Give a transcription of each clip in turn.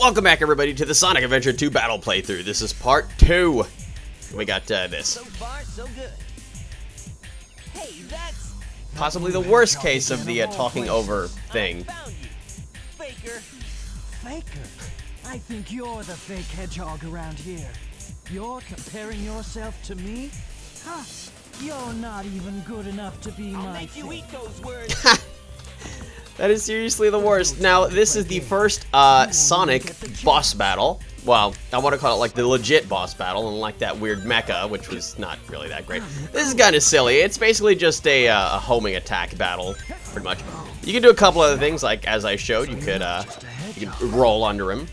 Welcome back, everybody, to the Sonic Adventure 2 Battle Playthrough. This is part 2. We got this. So far, so good. Hey, that's Possibly the worst case of the talking over thing. found you, Faker. Faker? I think you're the fake hedgehog around here. You're comparing yourself to me? Huh? You're not even good enough to be I'll my make you fake. eat those words. That is seriously the worst. Now, this is the first Sonic boss battle. Well, I want to call it like the legit boss battle, unlike that weird mecha, which was not really that great. This is kind of silly. It's basically just a homing attack battle, pretty much. You can do a couple other things, like as I showed, you could roll under him.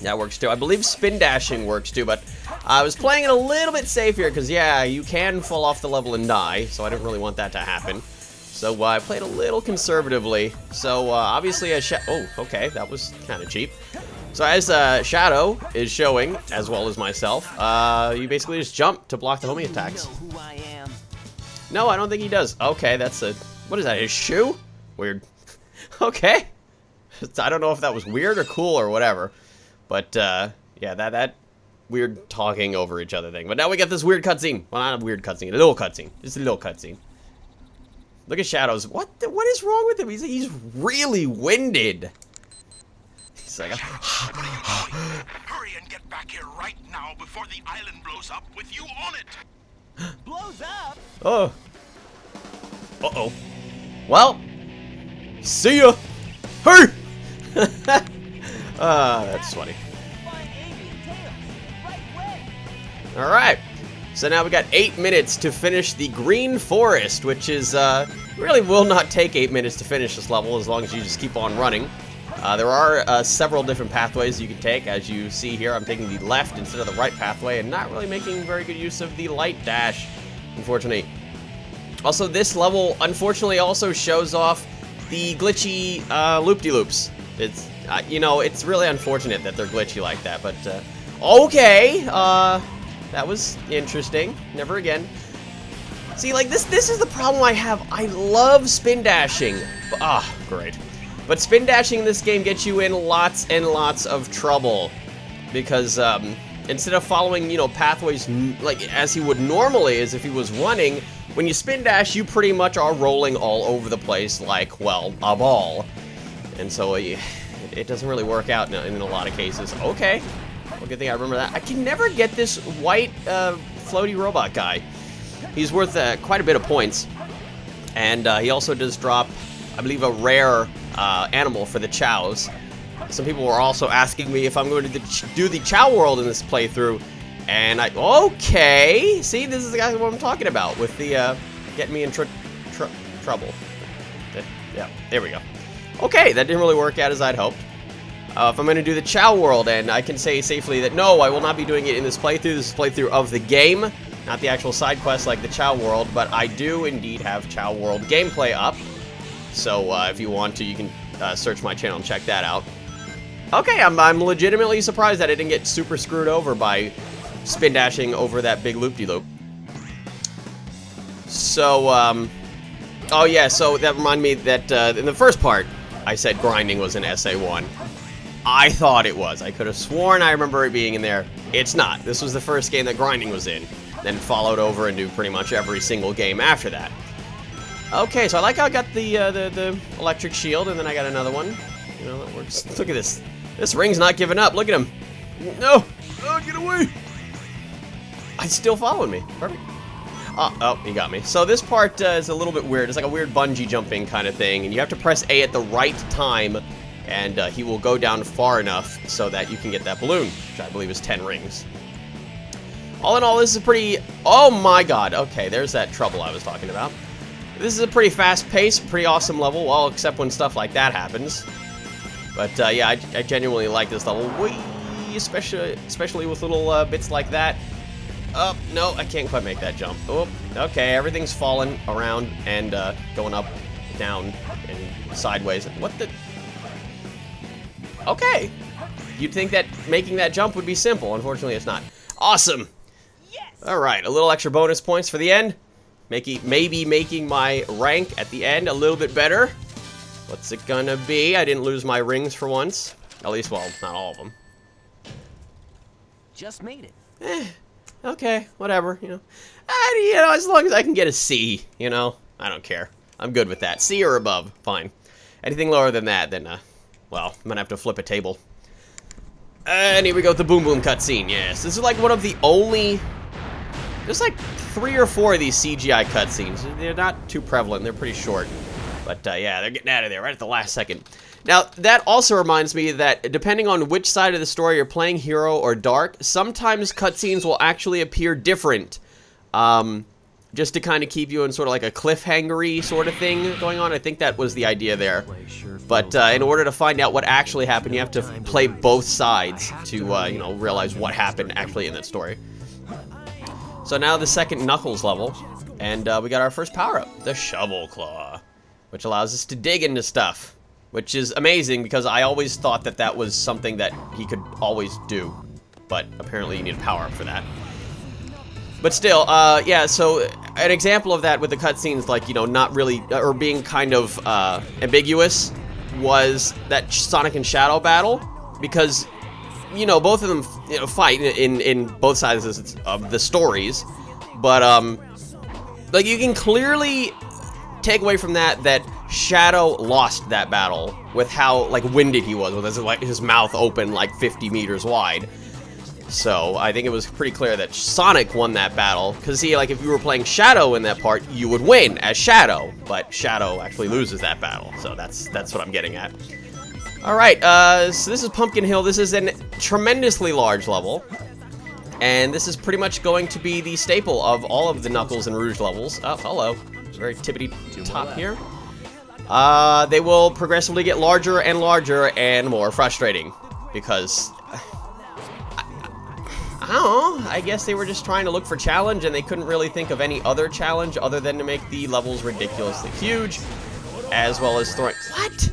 That works too. I believe spin dashing works too, but I was playing it a little bit safe here because, yeah, you can fall off the level and die, so I didn't really want that to happen. So I played a little conservatively. So obviously, oh, okay, that was kind of cheap. So as Shadow is showing, as well as myself, you basically just jump to block the homing attacks. You know who I am. No, I don't think he does. Okay, that's a... What is that, his shoe? Weird. Okay. I don't know if that was weird or cool or whatever. But, yeah, that weird talking over each other thing. But now we got this weird cutscene. Well, not a weird cutscene, a little cutscene. Just a little cutscene. Look at Shadow's. What is wrong with him? He's really winded. He's like... Hurry and get back here right now before the island blows up with you on it. Blows up. Oh. Uh-oh. Well. See ya. Hey! That's funny. Find alien tails. Right way. Alright. So now we got 8 minutes to finish the Green Forest, which is, really will not take 8 minutes to finish this level as long as you just keep on running. There are several different pathways you can take. As you see here, I'm taking the left instead of the right pathway and not really making very good use of the light dash, unfortunately. Also, this level, unfortunately, also shows off the glitchy loop-de-loops. It's, you know, it's really unfortunate that they're glitchy like that, but, okay, that was interesting. Never again. See, like, this is the problem I have. I love spin dashing. Ah, great. But spin dashing in this game gets you in lots and lots of trouble. Because, instead of following, you know, pathways like as he would normally as if he was running, when you spin dash, you pretty much are rolling all over the place like, well, a ball. And so it doesn't really work out in a lot of cases. Okay. Well, good thing I remember that. I can never get this white floaty robot guy. He's worth quite a bit of points. And he also does drop, I believe, a rare animal for the chows. Some people were also asking me if I'm going to do the Chow World in this playthrough. And okay. See, this is exactly what I'm talking about with the getting me in trouble. Yeah, there we go. Okay, that didn't really work out as I'd hoped. If I'm going to do the Chow World, and I can say safely that no, I will not be doing it in this playthrough. This is a playthrough of the game, not the actual side quest like the Chow World, but I do indeed have Chow World gameplay up. So if you want to, you can search my channel and check that out. Okay, I'm legitimately surprised that I didn't get super screwed over by spin dashing over that big loop-de-loop. So, oh yeah, so that reminded me that in the first part, I said grinding was an SA1. I thought it was. I could have sworn I remember it being in there. It's not. This was the first game that grinding was in. Then followed over into pretty much every single game after that. Okay, so I like how I got the electric shield, and then I got another one. You know, that works. Look at this. This ring's not giving up. Look at him. No! Oh, get away! He's still following me. Perfect. Oh, he got me. So this part is a little bit weird. It's like a weird bungee jumping kind of thing, and you have to press A at the right time, and he will go down far enough so that you can get that balloon, which I believe is 10 rings. All in all, this is a pretty... Oh my god. Okay, there's that trouble I was talking about. This is a pretty fast-paced, pretty awesome level, well, except when stuff like that happens. But, yeah, I genuinely like this level. Whee! Especially with little bits like that. Oh, no, I can't quite make that jump. Oh, okay, everything's falling around and going up, down, and sideways. What the... Okay. You'd think that making that jump would be simple. Unfortunately, it's not. Awesome. Yes. Alright, a little extra bonus points for the end. Maybe making my rank at the end a little bit better. What's it gonna be? I didn't lose my rings for once. At least, well, not all of them. Just made it. Okay, whatever, you know. As long as I can get a C, you know, I don't care. I'm good with that. C or above, fine. Anything lower than that, then, well, I'm gonna have to flip a table. And here we go with the Boom Boom cutscene, yes. This is like one of the only... There's like 3 or 4 of these CGI cutscenes. They're not too prevalent, they're pretty short. But, yeah, they're getting out of there right at the last second. Now, that also reminds me that depending on which side of the story you're playing, Hero or Dark, sometimes cutscenes will actually appear different. Just to kind of keep you in sort of like a cliffhanger-y sort of thing going on. I think that was the idea there. But in order to find out what actually happened, you have to play both sides to, you know, realize what happened actually in that story. So now the second Knuckles level, and we got our first power-up, the Shovel Claw, which allows us to dig into stuff. Which is amazing, because I always thought that that was something that he could always do. But apparently you need a power-up for that. But still, yeah, so an example of that with the cutscenes, like, you know, not really, or being kind of ambiguous, was that Sonic and Shadow battle. Because, you know, both of them, you know, fight in both sides of the stories. But, like, you can clearly take away from that Shadow lost that battle with how, like, winded he was, with his mouth open, like, 50 meters wide. So, I think it was pretty clear that Sonic won that battle, because, see, like, if you were playing Shadow in that part, you would win as Shadow, but Shadow actually loses that battle, so that's what I'm getting at. Alright, so this is Pumpkin Hill. This is a tremendously large level, and this is pretty much going to be the staple of all of the Knuckles and Rouge levels. Oh, hello. Very tippity top here. They will progressively get larger and larger and more frustrating, because, I don't know, I guess they were just trying to look for challenge, and they couldn't really think of any other challenge other than to make the levels ridiculously huge, as well as throwing... What?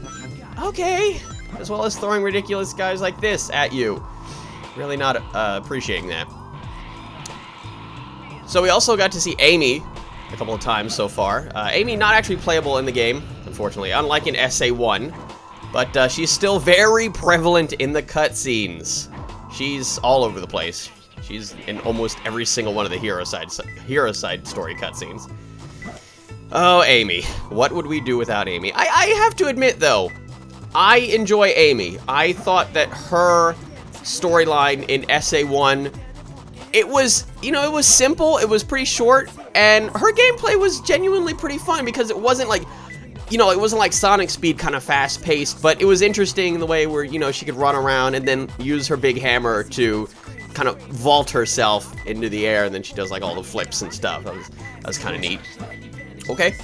Okay. As well as throwing ridiculous guys like this at you. Really not appreciating that. So we also got to see Amy a couple of times so far. Amy not actually playable in the game, unfortunately, unlike in SA1, but she's still very prevalent in the cutscenes. She's all over the place. She's in almost every single one of the hero side story cutscenes. Oh, Amy. What would we do without Amy? I have to admit, though, I enjoy Amy. I thought that her storyline in SA1, it was, you know, it was simple, it was pretty short, and her gameplay was genuinely pretty fun, because it wasn't like, you know, it wasn't like Sonic Speed kind of fast-paced, but it was interesting in the way where, you know, she could run around and then use her big hammer to kind of vault herself into the air, and then she does, like, all the flips and stuff. That was kind of neat. Okay.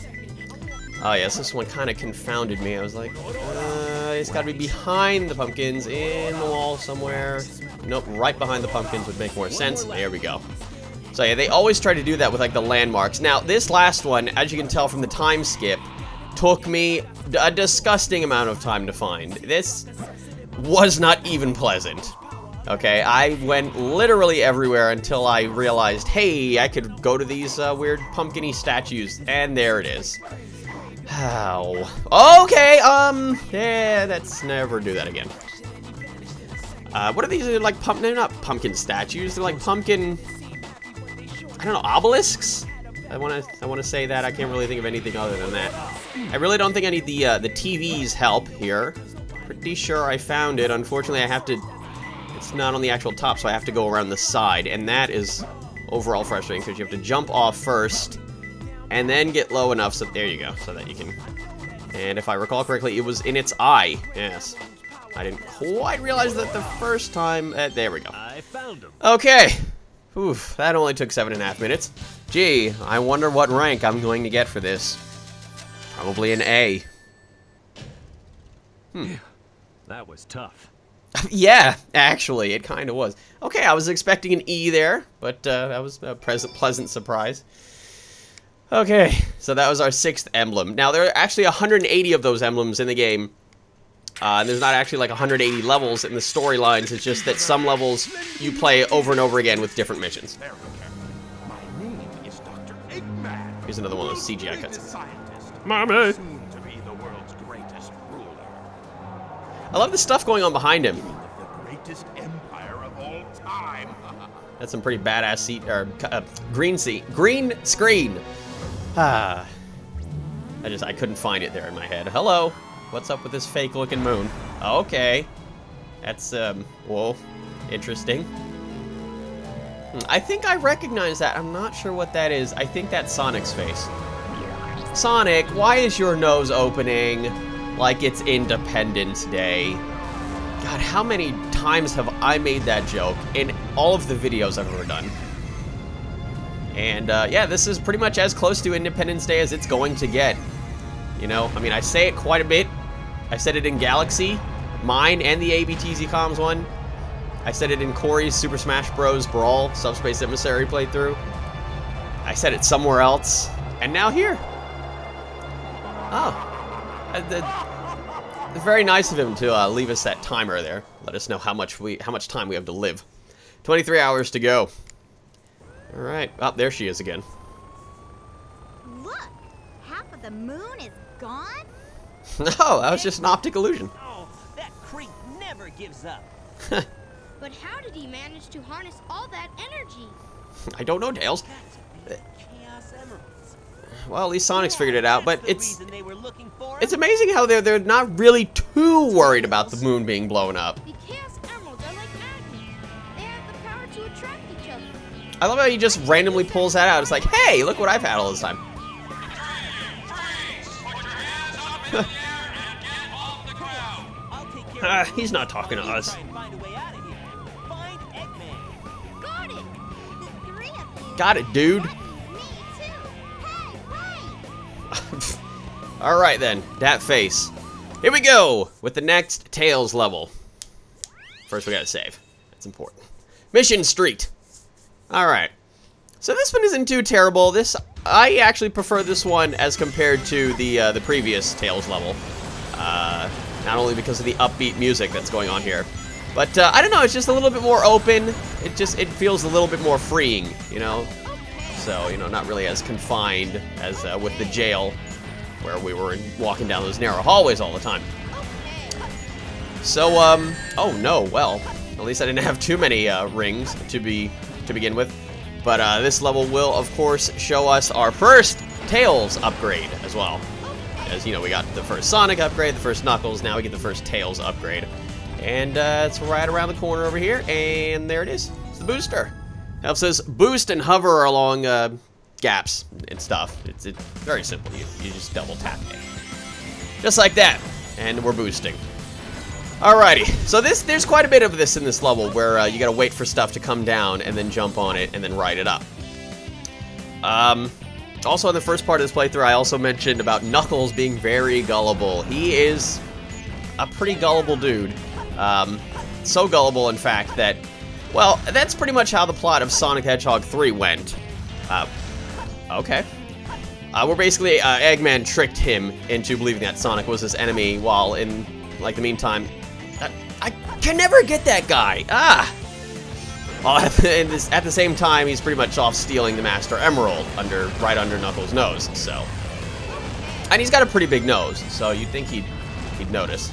Oh, yes, this one kind of confounded me. I was like, it's got to be behind the pumpkins, in the wall somewhere. Nope, right behind the pumpkins would make more sense. There we go. So, yeah, they always try to do that with, like, the landmarks. Now, this last one, as you can tell from the time skip, took me a disgusting amount of time to find. This was not even pleasant. Okay, I went literally everywhere until I realized, hey, I could go to these weird pumpkin-y statues, and there it is. Ow. Okay, yeah, let's never do that again. What are these? They're like they're not pumpkin statues, they're like pumpkin, I don't know, obelisks? I wanna say that. I can't really think of anything other than that. I really don't think any of the TVs help here. Pretty sure I found it. Unfortunately, I have to... It's not on the actual top, so I have to go around the side, and that is overall frustrating, because you have to jump off first, and then get low enough, so there you go, so that you can... And if I recall correctly, it was in its eye. Yes. I didn't quite realize that the first time. There we go. I found him. Okay. Oof, that only took 7.5 minutes. Gee, I wonder what rank I'm going to get for this. Probably an A. That was tough. Yeah, actually, it kind of was. Okay, I was expecting an E there, but that was a pleasant surprise. Okay, so that was our 6th emblem. Now, there are actually 180 of those emblems in the game. And there's not actually like 180 levels in the storylines. It's just that some levels you play over and over again with different missions. My name is Dr. Eggman. Here's another one of those CGI cutscenes. Scientist. Mommy! Soon to be the world's greatest ruler. I love the stuff going on behind him. The greatest empire of all time. That's some pretty badass seat, or green screen. Ah, I couldn't find it there in my head. Hello, what's up with this fake looking moon? Okay, that's whoa, interesting. I think I recognize that. I'm not sure what that is. I think that's Sonic's face. Sonic, why is your nose opening like it's Independence Day? God, how many times have I made that joke in all of the videos I've ever done? And yeah, this is pretty much as close to Independence Day as it's going to get. You know, I mean, I say it quite a bit. I said it in Galaxy, mine and the ABTZ Comms one. I said it in Corey's Super Smash Bros. Brawl Subspace Emissary playthrough. I said it somewhere else, and now here. Oh, very nice of him to leave us that timer there. Let us know how much time we have to live. 23 hours to go. All right. Oh, there she is again. Look, half of the moon is gone. No, that was just an optic illusion. Oh, that creep never gives up. But how did he manage to harness all that energy? I don't know, Tails. Got to be the Chaos Emeralds. Well, at least Sonic's figured it out, but That's the it's reason they were looking for it's him. amazing how they're not really too worried about the moon being blown up. The Chaos Emeralds are like magnets. They have the power to attract each other. I love how he just randomly pulls that out. It's like, hey, look what I've had all this time. I'll take care of He's not talking to You us. try and find a way out of here. Find Eggman. Got it. The three of you. Got it, dude. Me too. Hey, wait. All right, then. That face. Here we go with the next Tails level. First, we gotta save. That's important. Mission Street. All right. So this one isn't too terrible. I actually prefer this one as compared to the previous Tails level. Not only because of the upbeat music that's going on here, but I don't know. It's just a little bit more open. It feels a little bit more freeing, you know. So you know, not really as confined as with the jail, where we were walking down those narrow hallways all the time. So oh no, well, at least I didn't have too many rings to begin with. But this level will, of course, show us our first Tails upgrade as well. As you know, we got the first Sonic upgrade, the first Knuckles, now we get the first Tails upgrade. And it's right around the corner over here, and there it is. It's the booster. Helps us boost and hover along gaps and stuff. It's very simple. You just double tap it. Just like that. And we're boosting. Alrighty, so there's quite a bit of this in this level where you gotta wait for stuff to come down and then jump on it and then ride it up. Also in the first part of this playthrough, I also mentioned about Knuckles being very gullible. He is a pretty gullible dude. So gullible, in fact, that, well, that's pretty much how the plot of Sonic the Hedgehog 3 went. Okay. Where basically Eggman tricked him into believing that Sonic was his enemy, while in, like, the meantime, I can never get that guy. Well, at the same time, he's pretty much off stealing the Master Emerald right under Knuckles' nose. So, and he's got a pretty big nose, so you'd think he'd notice.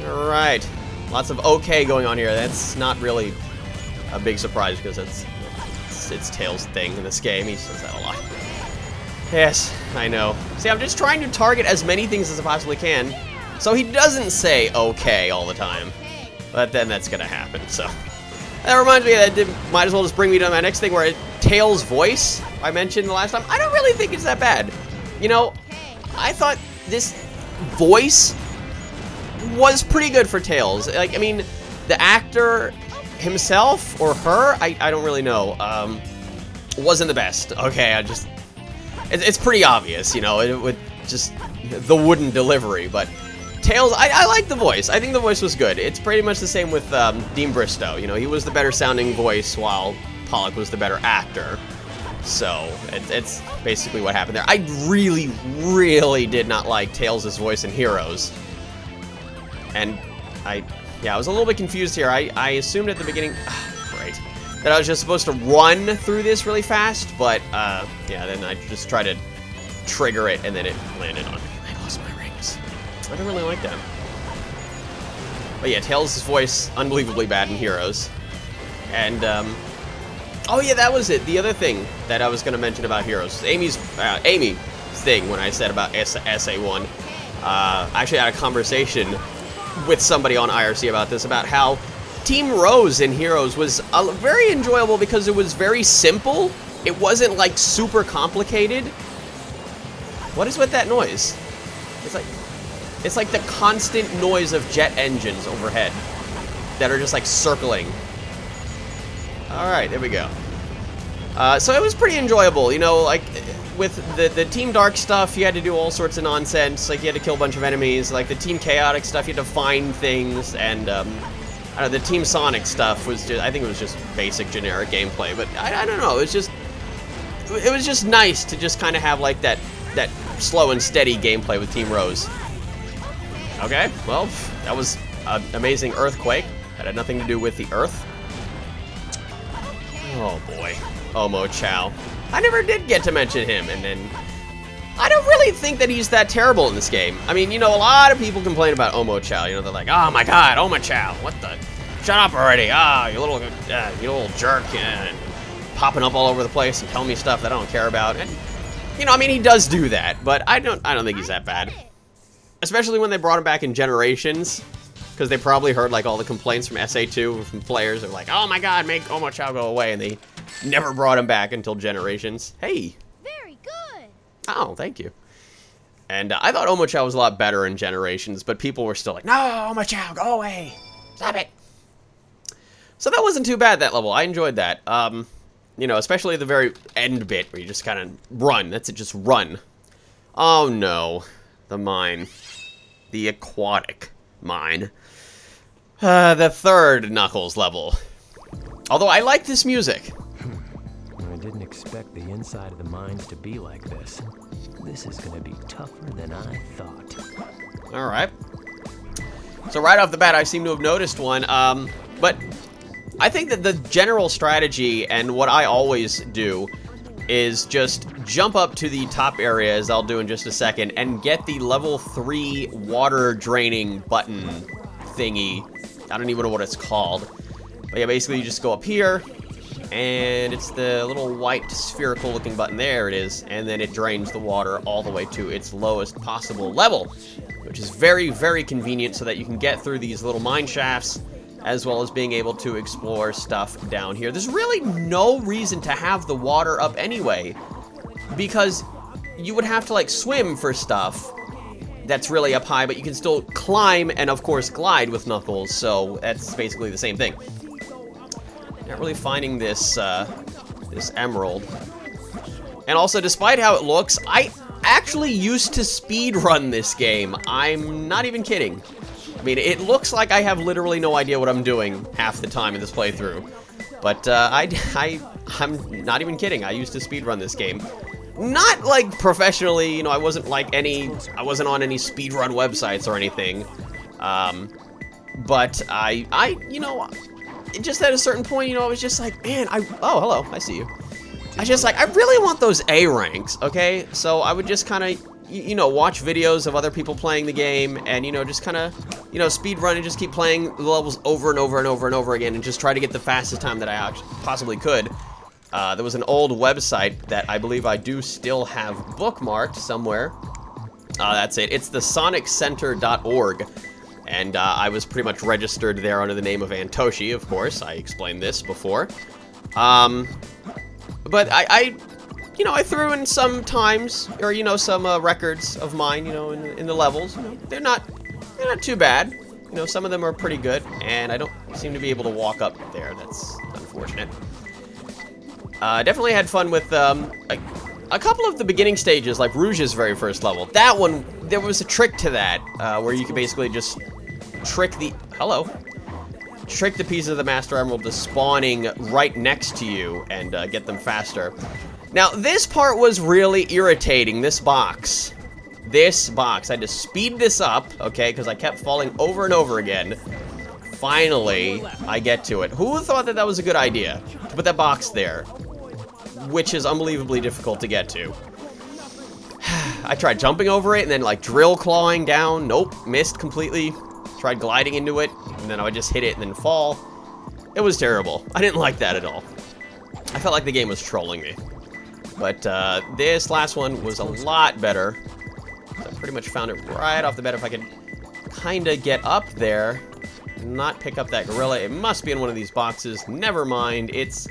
All right, lots of okay going on here. That's not really a big surprise because it's Tails' thing in this game. He says that a lot. Yes, I know. See, I'm just trying to target as many things as I possibly can, so he doesn't say okay all the time. But then that's gonna happen, so. That reminds me that might as well just bring me to my next thing, where Tails' voice, I mentioned the last time, I don't really think it's that bad. You know, I thought this voice was pretty good for Tails. Like, I mean, the actor himself, or her, I don't really know, wasn't the best. Okay, it's pretty obvious, you know, with just the wooden delivery, but Tails, I like the voice. I think the voice was good. It's pretty much the same with Dean Bristow. You know, he was the better sounding voice while Pollock was the better actor. So, it's basically what happened there. I really, really did not like Tails' voice in Heroes. And I was a little bit confused here. I assumed at the beginning, great, that I was just supposed to run through this really fast, but yeah, then I just tried to trigger it and then it landed on. I lost my rings. I don't really like that. But yeah, Tails' voice, unbelievably bad in Heroes. And, oh yeah, that was it. The other thing that I was going to mention about Heroes. Amy's thing when I said about SA1. Actually had a conversation with somebody on IRC about this, about how Team Rose in Heroes was very enjoyable because it was very simple. It wasn't, like, super complicated. What is with that noise? It's like the constant noise of jet engines overhead that are just, like, circling. Alright, there we go. So it was pretty enjoyable, you know, like, with the Team Dark stuff, you had to do all sorts of nonsense, like, you had to kill a bunch of enemies, like, the Team Chaotic stuff, you had to find things, and, I don't know, the Team Sonic stuff was just, I think it was just basic, generic gameplay, but I don't know, it was just nice to just kind of have, like, that slow and steady gameplay with Team Rose. Okay, well, that was an amazing earthquake, that had nothing to do with the Earth. Oh boy, Omo Chow. I never did get to mention him, and then I don't really think that he's that terrible in this game. I mean, you know, a lot of people complain about Omo Chow. You know, they're like, oh my god, Omo Chow, what the? Shut up already! Ah, you little jerk, and popping up all over the place and telling me stuff that I don't care about. And you know, I mean, he does do that, but I don't think he's that bad. Especially when they brought him back in Generations, because they probably heard like all the complaints from SA2 from players. They're like, oh my god, make Omo Chow go away, and they never brought him back until Generations. Hey. Very good. Oh, thank you. And I thought Omo Chow was a lot better in Generations, but people were still like, no, Omo Chow, go away. Stop it. So that wasn't too bad, that level. I enjoyed that. You know, especially the very end bit where you just kind of run. That's it, just run. Oh no. The mine. The aquatic mine. The third Knuckles level. Although I like this music. I didn't expect the inside of the mines to be like this. This is gonna be tougher than I thought. Alright. So right off the bat, I seem to have noticed one. But I think that the general strategy, and what I always do, is just jump up to the top area, as I'll do in just a second, and get the level 3 water draining button thingy. I don't even know what it's called. But yeah, basically you just go up here, and it's the little white spherical looking button. There it is. And then it drains the water all the way to its lowest possible level, which is very, very convenient so that you can get through these little mine shafts, as well as being able to explore stuff down here. There's really no reason to have the water up anyway, because you would have to like swim for stuff that's really up high, but you can still climb and of course glide with Knuckles, so that's basically the same thing. Not really finding this this emerald. And also, despite how it looks, I actually used to speedrun this game. I'm not even kidding. I mean, it looks like I have literally no idea what I'm doing half the time in this playthrough. But I'm not even kidding. I used to speedrun this game. Not like professionally, you know, I wasn't on any speedrun websites or anything. But I, you know, just at a certain point, you know, I was just like, man, oh, hello, I see you. I just like, I really want those A ranks, okay? So I would just kind of, you know, watch videos of other people playing the game and, you know, just kind of, you know, speed run and just keep playing the levels over and over and over and over again and just try to get the fastest time that I possibly could. There was an old website that I believe I do still have bookmarked somewhere. That's it. It's the soniccenter.org. And I was pretty much registered there under the name of Antoshi, of course. I explained this before. But I you know, I threw in some times, or, you know, some records of mine, you know, in the levels. You know, they're not too bad. You know, some of them are pretty good, and I don't seem to be able to walk up there. That's unfortunate. Definitely had fun with a couple of the beginning stages, like Rouge's very first level. That one, there was a trick to that, where you could basically just trick the pieces of the Master Emerald to spawning right next to you and get them faster. Now, this part was really irritating, this box. I had to speed this up, okay, because I kept falling over and over again. Finally, I get to it. Who thought that that was a good idea, to put that box there? Which is unbelievably difficult to get to. I tried jumping over it and then, like, drill clawing down. Nope, missed completely. tried gliding into it, and then I would just hit it and then fall. It was terrible. I didn't like that at all. I felt like the game was trolling me. But this last one was a lot better. I pretty much found it right off the bat. If I could kind of get up there, not pick up that gorilla. It must be in one of these boxes. Never mind. It's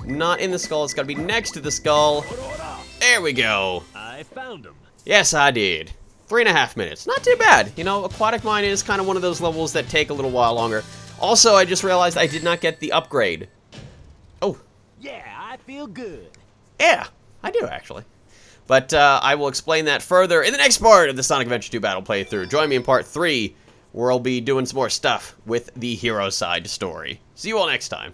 not in the skull. It's got to be next to the skull. There we go. I found him. Yes, I did. 3.5 minutes. Not too bad. You know, Aquatic Mine is kind of one of those levels that take a little while longer. Also, I just realized I did not get the upgrade. Oh. Yeah, I feel good. Yeah, I do actually. But I will explain that further in the next part of the Sonic Adventure 2 battle playthrough. Join me in part 3, where I'll be doing some more stuff with the hero side story. See you all next time.